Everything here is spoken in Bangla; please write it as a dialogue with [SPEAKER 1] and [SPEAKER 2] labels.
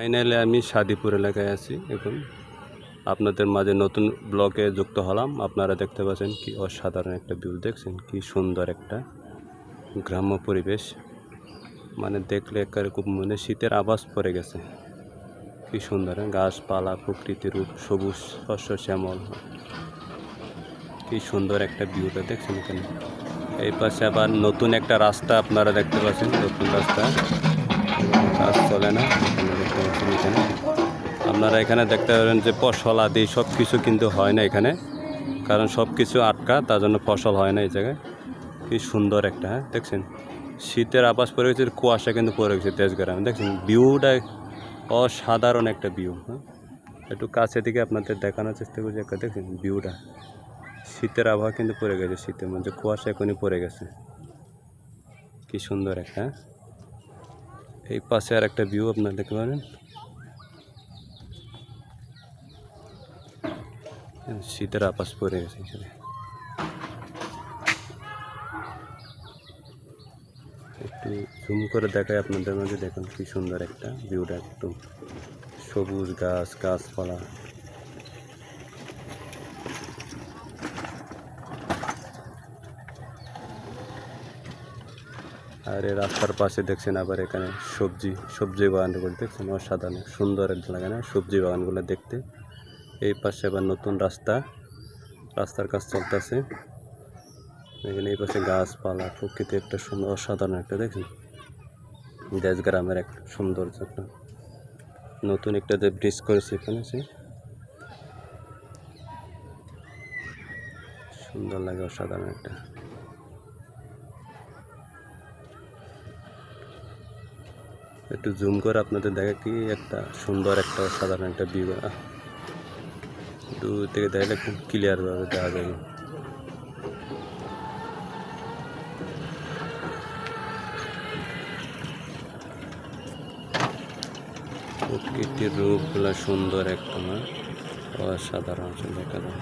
[SPEAKER 1] ফাইনালি আমি শাদিপুর এলাকায় আছি। এখন আপনাদের মাঝে নতুন ব্লগে যুক্ত হলাম। আপনারা দেখতে পাচ্ছেন কি অসাধারণ একটা ভিউ, দেখছেন কি সুন্দর একটা গ্রাম্য পরিবেশ। মানে দেখলে একেবারে খুব মনে শীতের আভাস পড়ে গেছে। কি সুন্দর গাছপালা, প্রকৃতির রূপ, সবুজ শস্য শ্যামল, কি সুন্দর একটা ভিউটা দেখছেন এখানে। এই পাশে আবার নতুন একটা রাস্তা আপনারা দেখতে পাচ্ছেন, নতুন রাস্তা, কাজ চলে না। এখানে দেখতে পাচ্ছেন, এখানে আপনারা এখানে দেখতে পাবেন যে ফসল আদি সব কিছু কিন্তু হয় না এখানে, কারণ সব কিছু আটকা, তার জন্য ফসল হয় না এই জায়গায়। কি সুন্দর একটা, দেখছেন শীতের আভাস পড়ে গেছে, কুয়াশা কিন্তু পড়ে গেছে তেজগ্রামে। দেখছেন ভিউটা অসাধারণ একটা ভিউ। একটু কাছে থেকে আপনাদের দেখানোর চেষ্টা করছি। একটা দেখছেন ভিউটা, শীতের আবহাওয়া কিন্তু পড়ে গেছে, শীতের মধ্যে কুয়াশা এখনই পড়ে গেছে। কি সুন্দর একটা। এই পাশে আর একটা ভিউ আপনারা দেখতে পারেন, শীতের আভাস পড়ে গেছে এখানে। একটু জুম করে দেখাই আপনাদের মাঝে, দেখুন কি সুন্দর একটা ভিউটা, একটু সবুজ গাছ, গাছপালা। আর এই রাস্তার পাশে দেখছেন আবার এখানে সবজি বাগানগুলো দেখছেন, অসাধারণ সুন্দর লাগে না সবজি বাগানগুলো দেখতে। এই পাশে আবার নতুন রাস্তার কাজ চলতেছে এখানে। এই পাশে গাছপালা, প্রকৃতি একটা সুন্দর অসাধারণ একটা, দেখছেন দেশ গ্রামের একটা সৌন্দর্য। একটা নতুন একটা যে ব্রিজ করেছে এখানে, সে সুন্দর লাগে, অসাধারণ একটা। একটু জুম করে আপনাদের দেখা কি একটা সুন্দর একটা অসাধারণ একটা ভিউ। দূর থেকে দেখলে খুব ক্লিয়ার ভাবে দেখা যায়। প্রকৃতির রূপগুলা সুন্দর একটা, অসাধারণ দেখা যায়।